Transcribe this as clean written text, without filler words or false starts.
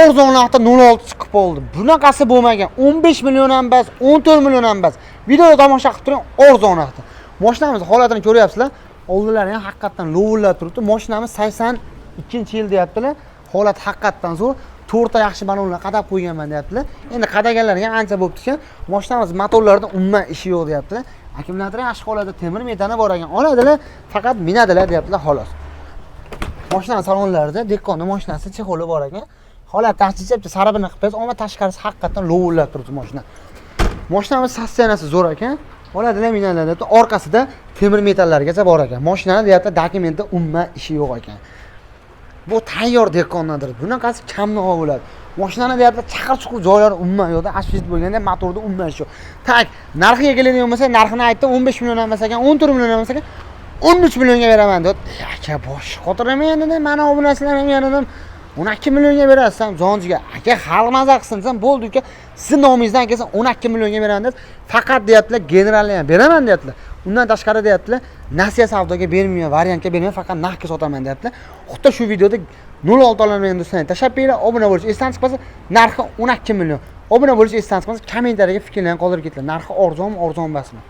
arzon narxda 06 chiqib qoldi. Bunaqasi bo'lmagan. 15 million ham emas, 14 million ham emas. Videoda tomosha qilib turing, arzon narxda. Mashinamiz holatini ko'ryapsizlar. Oldilari ham haqiqatan lovillab turibdi. Mashinamiz 82-yil deyaptilar. Holat haqiqatan zo'r. To'rtta yaxshi balonlar qadab qo'yganman deyaptilar. Endi qadaganlar ham ancha bo'libdi ekan. Mashinamiz motorlarida umuman ishi yo'q deyaptilar. Akkumulyator yaxshi holatda, temir metani bor ekan. Oladilar, faqat minadilar deyaptilar xolos. Mashina salonlarida Dekonni mashinasi chexoli bor ekan. Holat yaxshi sarabini qilib, ammo tashqarisi haqiqatan lovillab turibdi mashina. Mashinamiz sostenasi zo'r ekan. Oladilar, minadilar. Orqasida temir metallargacha bor ekan. Mashinani deyaptilar, dokumentda umuman ishi yo'q ekan. Bu tayyor Dekkonnadir. Bunaqasi kamroq bo'ladi. Mashinani deyaptilar, chaqir-chuqur joylari umuman yo'qda, ashvit bo'lganda motorda umuman ish yo'q. Tak, narxiga keladigan bo'lsa, narxini aytdim, 15 million emas ekan, 14 million emas ekan, 13 millionga beraman dedi. Aka, bosh xotirama endi, mana bu narsalarni ham yaradim. 12 millionga berasizam, jonjiga. Aka, xalq maza qilsin, bo'ldi uka. Sizning nomingizdan kelsa 12 millionga beraman dedi. Faqat deyaptilar, generalni ham beraman deyaptilar. Undan tashqari deyaptilar, nasiya savdoga bermayman, variantga bermayman, faqat narxga sotaman deyaptilar. Xuddi shu videoda 06 ololmagan do'stlarni tashlab beringlar, obuna bo'lish esdan chiqmasa, narxi 12 million. Obuna bo'lish esdan chiqmasa, kommentariyaga fikrlarini qoldirib ketinglar. Narxi arzonmi, arzon emasmi?